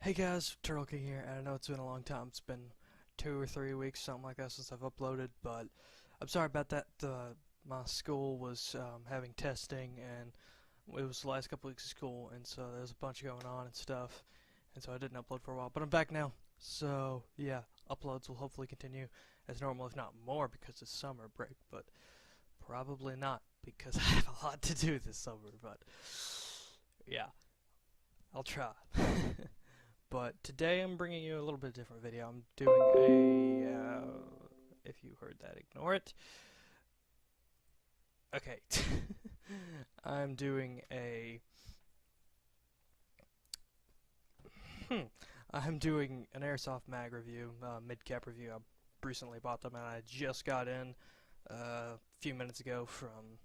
Hey guys, Turtle King here, and I know it's been a long time. It's been 2 or 3 weeks, something like that, since I've uploaded, but I'm sorry about that. My school was having testing, and it was the last couple weeks of school, and so there's a bunch going on and stuff, and so I didn't upload for a while, but I'm back now. So, yeah, uploads will hopefully continue as normal, if not more, because it's summer break, but probably not, because I have a lot to do this summer, but yeah, I'll try. But today I'm bringing you a little bit different video. I'm doing if you heard that, ignore it. Okay. I'm doing I'm doing an Airsoft mag review, MidCap review. I recently bought them and I just got in a few minutes ago from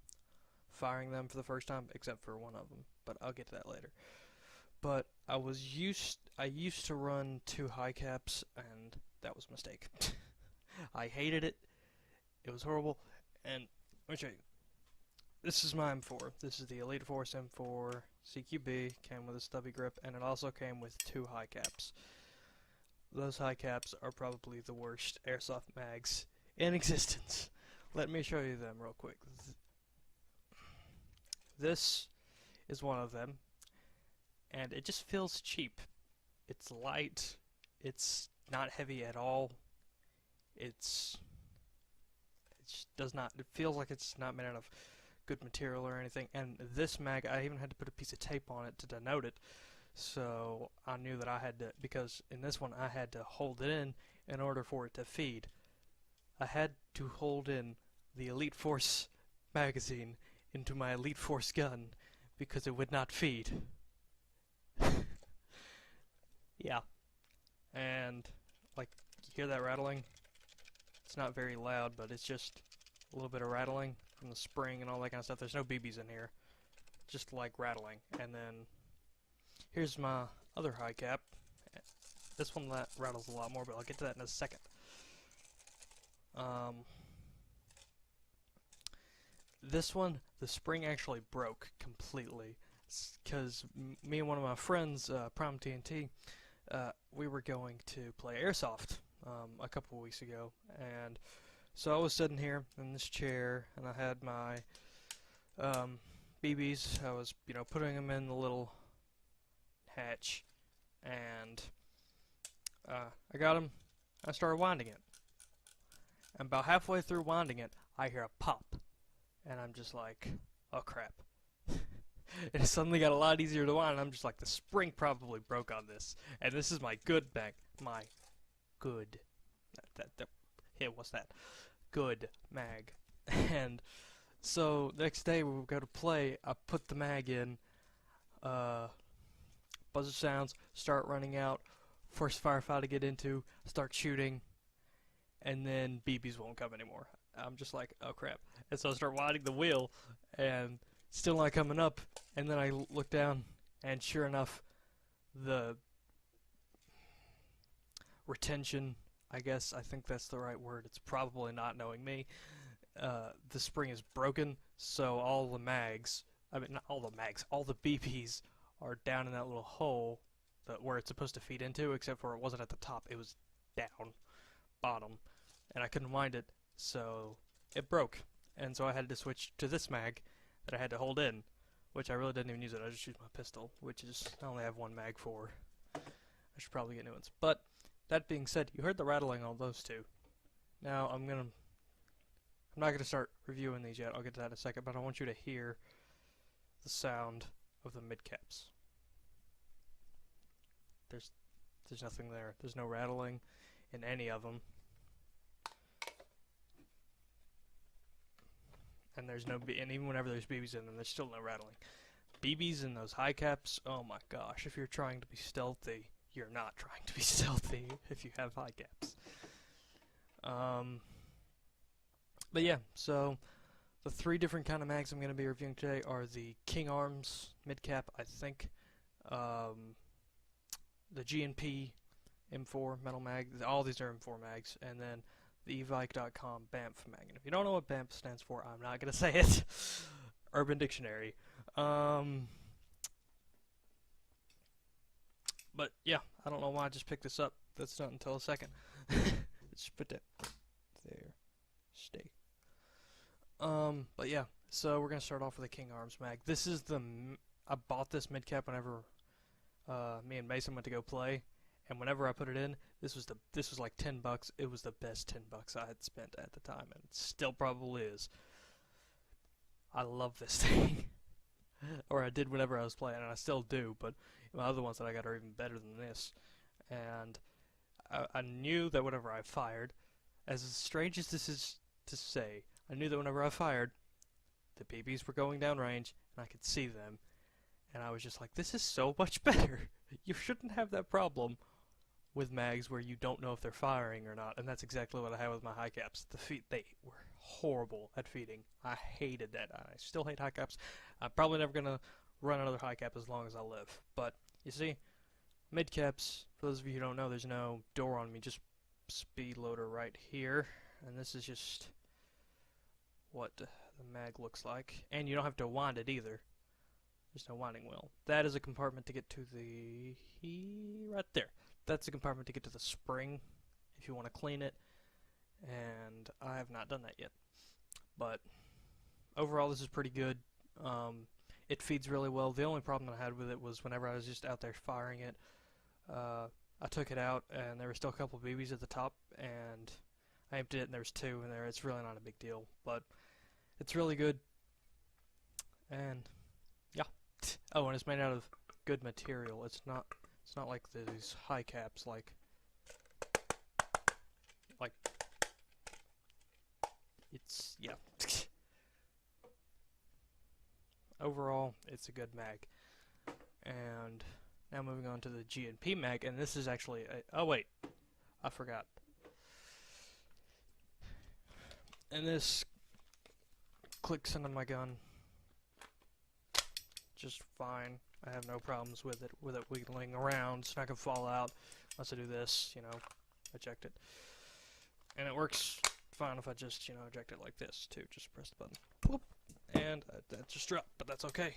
firing them for the first time, except for one of them, but I'll get to that later. But I used to run 2 high caps, and that was a mistake. I hated it. It was horrible. And let me show you. This is my M4. This is the Elite Force M4 CQB. Came with a stubby grip, and it also came with 2 high caps. Those high caps are probably the worst airsoft mags in existence. Let me show you them real quick. This is one of them, and it just feels cheap. It's light, it's not heavy at all, it feels like it's not made out of good material or anything, and this mag, I even had to put a piece of tape on it to denote it, so I knew that I had to, because in this one I had to hold it in order for it to feed. I had to hold in the Elite Force magazine into my Elite Force gun because it would not feed. Yeah, and like, you hear that rattling? It's not very loud, but it's just a little bit of rattling from the spring and all that kind of stuff. There's no BBs in here, just like rattling. And then here's my other high cap. This one that rattles a lot more, but I'll get to that in a second. This one, the spring actually broke completely, because me and one of my friends, Prom TNT, we were going to play Airsoft a couple of weeks ago, and so I was sitting here in this chair, and I had my BBs. I was, putting them in the little hatch, and I got them. I started winding it, and about halfway through winding it, I hear a pop, and I'm just like, oh crap. And it suddenly got a lot easier to wind, and I'm just like, the spring probably broke on this. And this is my good mag. My good. Hey, what's that? Good mag. And so, next day we go to play, I put the mag in, buzzer sounds, start running out, force firefight to get into, start shooting, and then BBs won't come anymore. I'm just like, oh crap. And so I start winding the wheel, and still not coming up, and then I look down, and sure enough, the retention, I think that's the right word, it's probably not, knowing me, the spring is broken, so all the mags, not all the mags, all the BBs are down in that little hole where it's supposed to feed into, except for it wasn't at the top, it was down, bottom, and I couldn't wind it, so it broke, and so I had to switch to this mag that I had to hold in, which I really didn't even use it. I just used my pistol, which is I only have one mag for. I should probably get new ones. But that being said, you heard the rattling on those two. Now I'm not gonna start reviewing these yet. I'll get to that in a second. But I want you to hear the sound of the mid caps. There's nothing there. There's no rattling in any of them. And there's no and even whenever there's BBs in them, there's still no rattling. BBs in those high caps, oh my gosh, if you're trying to be stealthy, you're not trying to be stealthy if you have high caps. But yeah, so the 3 different kind of mags I'm going to be reviewing today are the King Arms MidCap, I think, the G&P M4 metal mag, all these are M4 mags, and then the evike.com BAMF mag. And if you don't know what BAMF stands for, I'm not going to say it. Urban Dictionary. But yeah, I don't know why I just picked this up. That's not until a second. Just put that there. Stay. But yeah, so we're gonna start off with a King Arms mag. This is I bought this MidCap whenever me and Mason went to go play, and whenever I put it in, this was like $10. It was the best $10 I had spent at the time, and it still probably is. I love this thing. Or I did whenever I was playing, and I still do, but my other ones that I got are even better than this. And I knew that whenever I fired, as strange as this is to say, I knew that whenever I fired, the BBs were going down range, and I could see them. And I was just like, this is so much better. You shouldn't have that problem with mags where you don't know if they're firing or not, and that's exactly what I had with my high caps. They were horrible at feeding. I hated that. I still hate high caps. I'm probably never gonna run another high cap as long as I live. But you see, mid caps, for those of you who don't know, there's no door on me, just speed loader right here, and this is just what the mag looks like. And you don't have to wind it either. There's no winding wheel. That is a compartment to get to the right there. That's a compartment to get to the spring if you want to clean it, and I have not done that yet. But overall, this is pretty good. It feeds really well. The only problem that I had with it was whenever I was just out there firing it, I took it out and there were still a couple of BBs at the top, and I emptied it and there was 2 in there. It's really not a big deal, but it's really good. And yeah. Oh, and it's made out of good material. It's not like these high caps like it's, yeah. Overall, it's a good mag. And now moving on to the G&P mag, and this is actually oh wait, I forgot. And this clicks into my gun just fine. I have no problems with it wiggling around. It's not gonna fall out unless I do this, you know, eject it. And it works fine if I just, you know, eject it like this too. Just press the button, Boop. And that just dropped, but that's okay.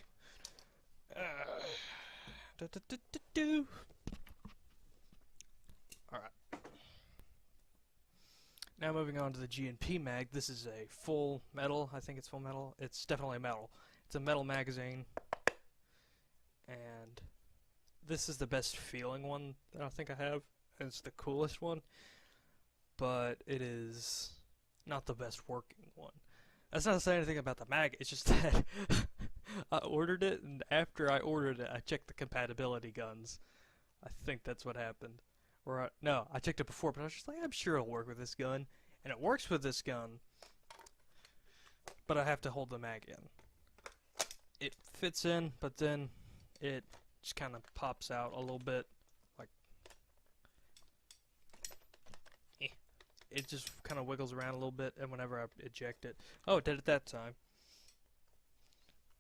Alright. Now moving on to the G&P mag. This is a full metal. I think it's full metal. It's definitely metal. It's a metal magazine. And this is the best feeling one that I think I have. It's the coolest one, but it is not the best working one. That's not to say anything about the mag, it's just that I ordered it, and after I ordered it, I checked the compatibility guns. I think that's what happened. Or no, I checked it before, but I was just like, I'm sure it'll work with this gun. And it works with this gun, but I have to hold the mag in. It fits in, but then it just kind of pops out a little bit, like, it just kind of wiggles around a little bit, and whenever I eject it, oh, it did it that time.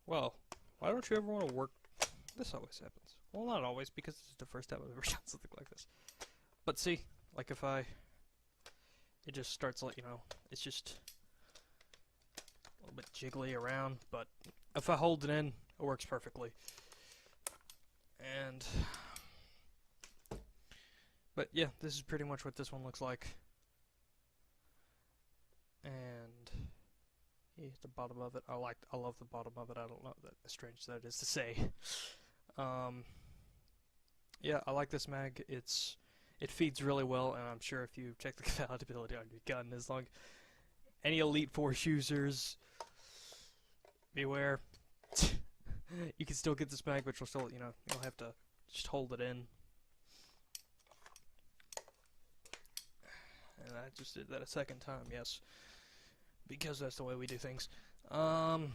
Well, why don't you ever want to work? This always happens. Well, not always, because this is the first time I've ever done something like this. But see, like if it just starts like, you know, it's just a little bit jiggly around, but if I hold it in, it works perfectly. And but yeah, this is pretty much what this one looks like. And yeah, the bottom of it, I love the bottom of it. I don't know that as strange as that is to say. Yeah, I like this mag. It feeds really well, and I'm sure if you check the compatibility on your gun, as long any Elite Force users, beware. You can still get this mag, which will still, you know, you'll have to just hold it in. And I just did that a second time, yes, because that's the way we do things. You'll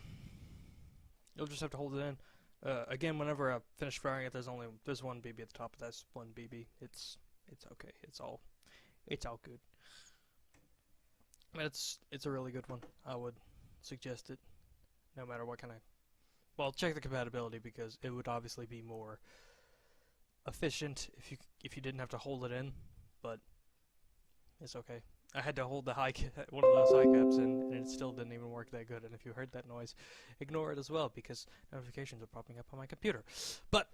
just have to hold it in. Again, whenever I finish firing it, there's one BB at the top, but that's one BB. It's okay. It's all good. But it's a really good one. I would suggest it, no matter what kind of. Well, check the compatibility, because it would obviously be more efficient if you didn't have to hold it in, but it's okay. I had to hold the one of those high caps in, and it still didn't even work that good. And if you heard that noise, ignore it as well, because notifications are popping up on my computer. But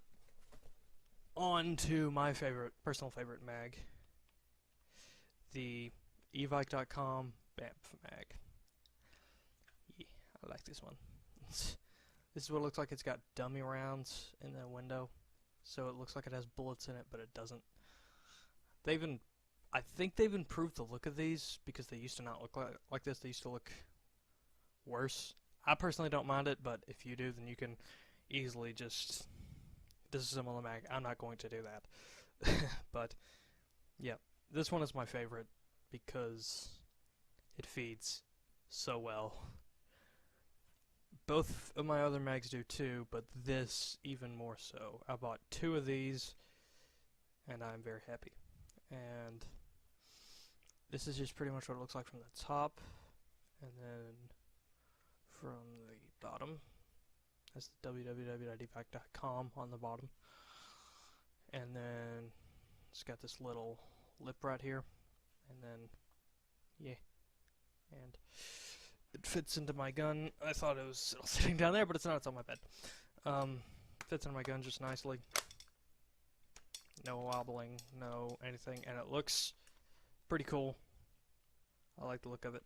on to my personal favorite mag, the evike.com BAMF mag. Yeah, I like this one. This is what it looks like. It's got dummy rounds in the window, so it looks like it has bullets in it, but it doesn't. I think they've improved the look of these because they used to not look like this. They used to look worse. I personally don't mind it, but if you do, then you can easily just disassemble the mag. I'm not going to do that. But yeah, this one is my favorite because it feeds so well. Both of my other mags do too, but this even more so. I bought 2 of these and I'm very happy. And this is just pretty much what it looks like from the top, and then from the bottom, that's www.evike.com on the bottom, and then it's got this little lip right here, and then yeah, and it fits into my gun. I thought it was still sitting down there, but it's not. It's on my bed. Fits into my gun just nicely. No wobbling, no anything, and it looks pretty cool. I like the look of it.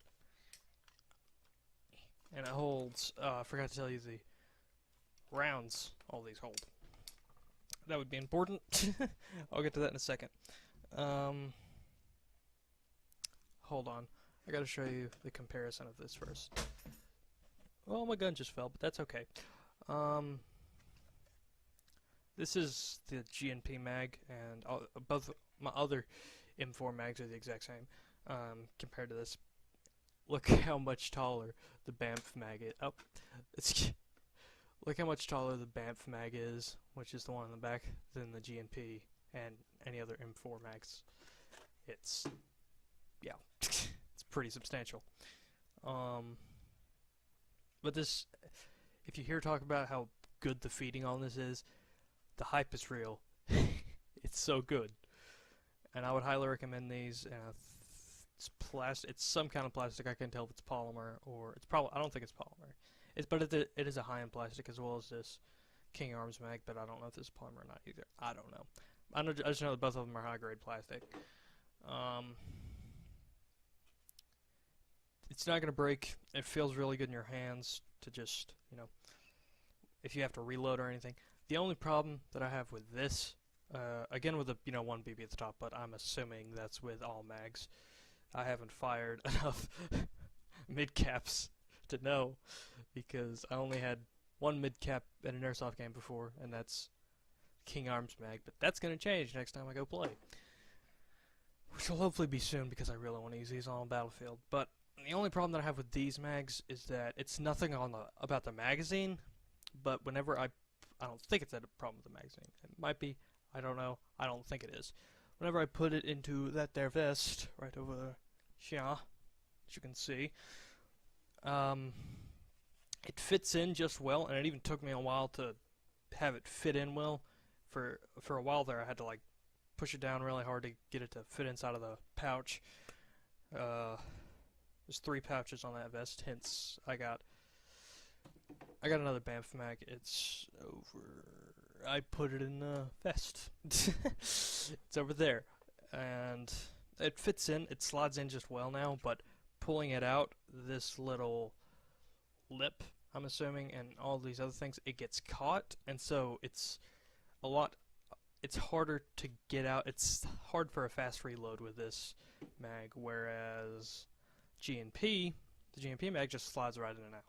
And it holds, I forgot to tell you the rounds all these hold. That would be important. I'll get to that in a second. Hold on. I gotta show you the comparison of this first. Well, my gun just fell, but that's okay. This is the GNP mag, and both my other M4 mags are the exact same. Compared to this, look how much taller the BAMF mag is. Oh, look how much taller the BAMF mag is, which is the one in the back, than the GNP and any other M4 mags. It's, yeah, it's pretty substantial. But this, if you hear talk about how good the feeding on this is, the hype is real. It's so good, and I would highly recommend these. It's plastic. It's some kind of plastic. I can't tell if it's polymer or it's probably. I don't think it's polymer. But it is a high-end plastic as well as this King Arms mag. But I don't know if this is polymer or not either. I don't know. I just know that both of them are high-grade plastic. It's not gonna break. It feels really good in your hands to just, if you have to reload or anything. The only problem that I have with this, again with the one BB at the top, but I'm assuming that's with all mags. I haven't fired enough mid-caps to know, because I only had one mid-cap in an Airsoft game before, and that's King Arms mag, but that's going to change next time I go play. Which will hopefully be soon, because I really want to use these on Battlefield. But the only problem that I have with these mags is that it's nothing about the magazine, but whenever I don't think it's a problem with the magazine. It might be. I don't know. I don't think it is. Whenever I put it into that there vest, right over here, as you can see, it fits in just well, and it even took me a while to have it fit in well. For a while there, I had to push it down really hard to get it to fit inside of the pouch. There's 3 pouches on that vest, hence I got another BAMF mag. It's over. I put it in the vest. It's over there, and it fits in. It slides in just well now. But pulling it out, this little lip, I'm assuming, and all these other things, it gets caught, and so it's harder to get out. It's hard for a fast reload with this mag, whereas the GNP mag just slides right in and out.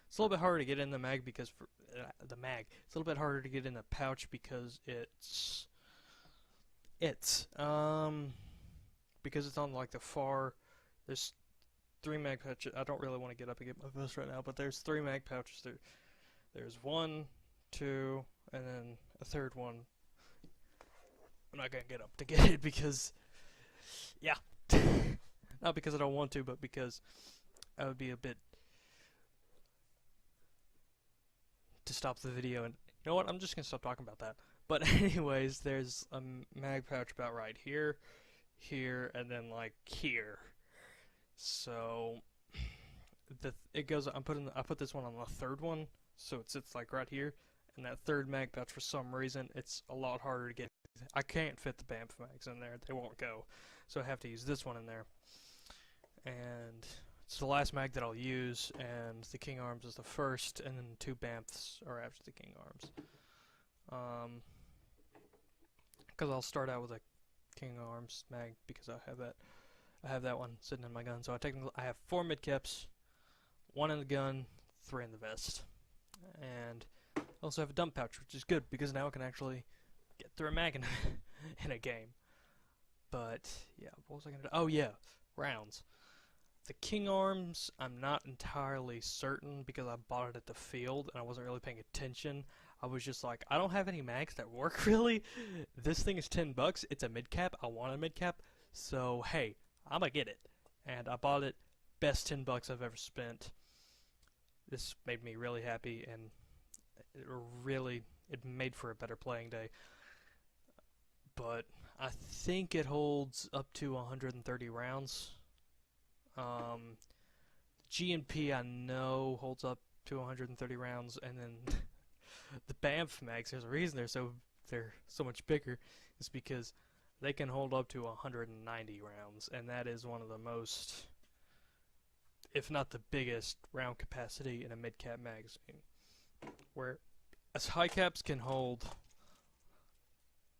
It's a little bit harder to get in the mag because it's a little bit harder to get in the pouch because it's on the far. There's 3 mag pouches. I don't really want to get up and get my vest right now, but there's 3 mag pouches there. There's 1, 2, and then a third one. I'm not gonna get up to get it because, yeah, not because I don't want to, but because I would be a bit to stop the video. And you know what? I'm just gonna stop talking about that. But anyways, there's a mag pouch about right here, and then here. So it goes. I put this one on the third one, so it sits right here, And that third mag pouch, for some reason, it's a lot harder to get. I can't fit the BAMF mags in there. They won't go. So I have to use this one in there. And it's the last mag that I'll use, and the King Arms is the first, and then 2 BAMFs are after the King Arms. Because I'll start out with a King Arms mag because I have that one sitting in my gun. So I have 4 midcaps, 1 in the gun, 3 in the vest, and I also have a dump pouch, which is good because now I can actually get through a mag in a game. But yeah, what was I gonna do? Oh yeah, rounds. The King Arms, I'm not entirely certain because I bought it at the field and I wasn't really paying attention. I was just like, I don't have any mags that work really. This thing is $10. It's a midcap. I want a midcap. So hey, I'm gonna get it. And I bought it. Best $10 I've ever spent. This made me really happy, and it made for a better playing day. But I think it holds up to 130 rounds. G&P I know holds up to 130 rounds, and then the BAMF mags, there's a reason they're so much bigger, is because they can hold up to 190 rounds, and that is one of the most, if not the biggest, round capacity in a mid-cap magazine. Where as high caps can hold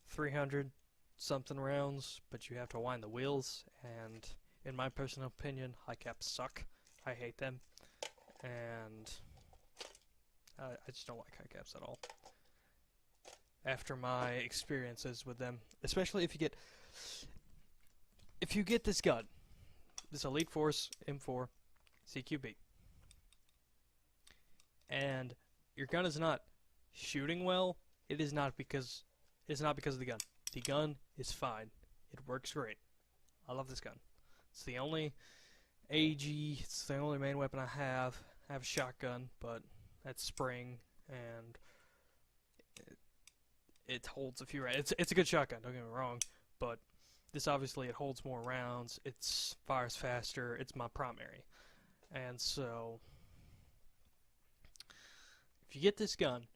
300 something rounds, but you have to wind the wheels, and in my personal opinion, high caps suck. I hate them, and I just don't like high caps at all. After my experiences with them, especially if you get this gun, this Elite Force M4 CQB, and your gun is not shooting well, it is not because of the gun. The gun is fine. It works great. I love this gun. It's the only AG, it's the only main weapon I have. I have a shotgun, but that's spring, and it holds a few rounds. It's a good shotgun, don't get me wrong, but this obviously it holds more rounds, it fires faster, it's my primary. And so, if you get this gun,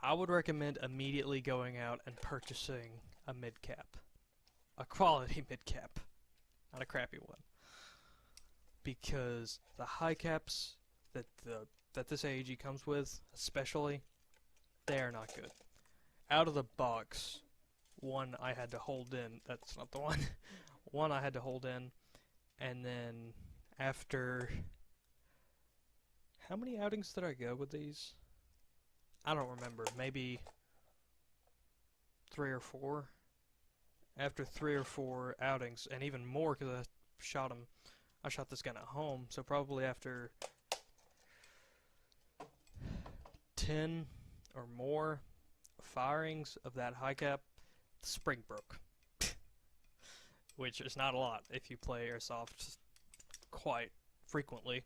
I would recommend immediately going out and purchasing a midcap. A quality midcap, not a crappy one. Because the high caps that this AEG comes with, especially, they are not good. Out of the box, one I had to hold in, that's not the one, one I had to hold in, and then after, how many outings did I go with these? I don't remember, maybe 3 or 4. After 3 or 4 outings, and even more because I shot this gun at home, so probably after 10 or more firings of that high cap, the spring broke. Which is not a lot if you play Airsoft quite frequently.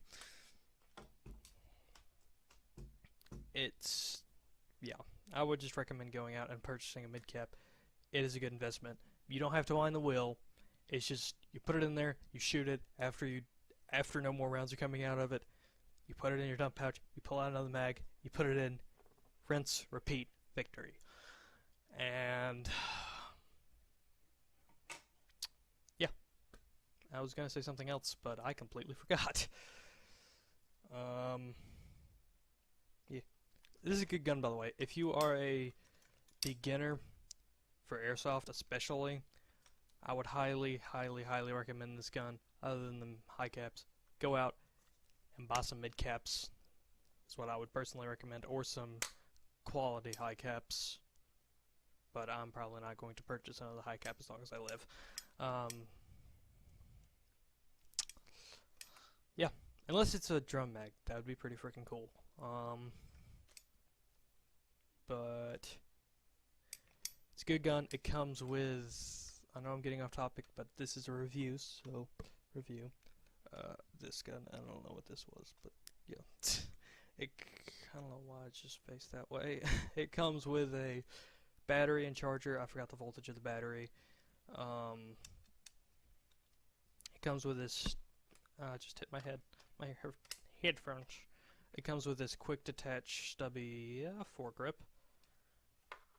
Yeah, I would just recommend going out and purchasing a midcap. It is a good investment. You don't have to wind the wheel. It's just, you put it in there, you shoot it, after no more rounds are coming out of it, you put it in your dump pouch, you pull out another mag, you put it in, rinse, repeat, victory. And yeah, I was gonna say something else, but I completely forgot. Yeah, this is a good gun, by the way. If you are a beginner for Airsoft, especially, I would highly, highly, highly recommend this gun. Other than the high caps, go out and buy some mid caps. That's what I would personally recommend, or some quality high caps. But I'm probably not going to purchase another high cap as long as I live. Yeah, unless it's a drum mag, that would be pretty freaking cool. But it's a good gun. It comes with, I know I'm getting off topic, but this is a review, so review. This gun, I don't know what this was, but yeah. I don't know why it's just faced that way. It comes with a battery and charger. I forgot the voltage of the battery. It comes with this, just hit my head, my headphones. It comes with this quick detach stubby foregrip.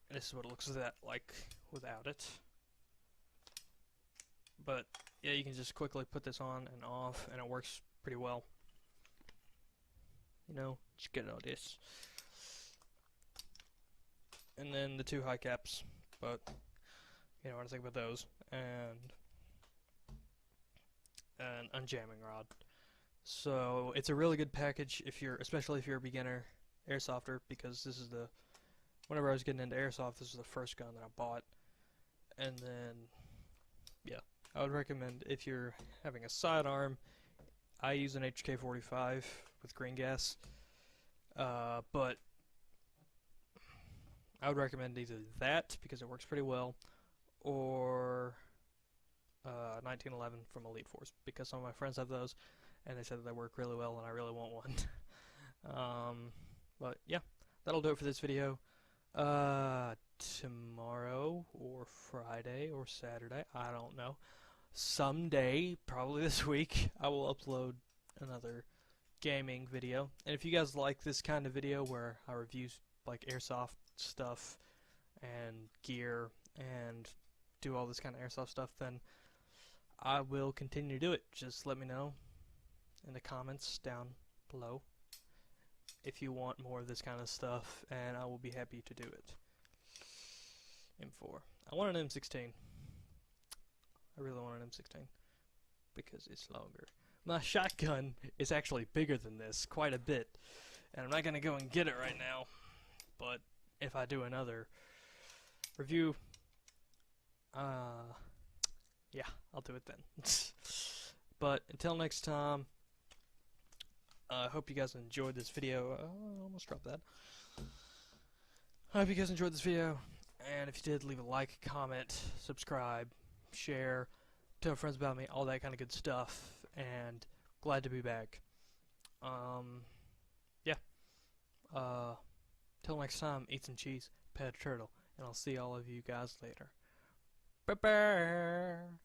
And this is what it looks like without it. But yeah, you can just quickly put this on and off, and it works pretty well. You know, just get all this. And then the two high caps, but you know what I think about those, and an unjamming rod. So it's a really good package especially if you're a beginner airsofter, because this is whenever I was getting into airsoft, this was the first gun that I bought. And then, yeah, I would recommend if you're having a sidearm. I use an HK-45 with green gas, but I would recommend either that, because it works pretty well, or 1911 from Elite Force, because some of my friends have those, and they said that they work really well, and I really want one. But yeah, that'll do it for this video. Tomorrow, or Friday, or Saturday, I don't know. Someday, probably this week, I will upload another gaming video. And if you guys like this kind of video where I review like airsoft stuff and gear and do all this kind of airsoft stuff, then I will continue to do it. Just let me know in the comments down below if you want more of this kind of stuff, and I will be happy to do it. M4. I want an M16. I really want an M16 because it's longer. My shotgun is actually bigger than this, quite a bit, and I'm not going to go and get it right now, but if I do another review, yeah, I'll do it then. But until next time, I hope you guys enjoyed this video. I almost dropped that. I hope you guys enjoyed this video, and if you did, leave a like, comment, subscribe, share, tell friends about me, all that kind of good stuff, and glad to be back. Yeah. Till next time, eat some cheese, pet a turtle, and I'll see all of you guys later. Bye-bye!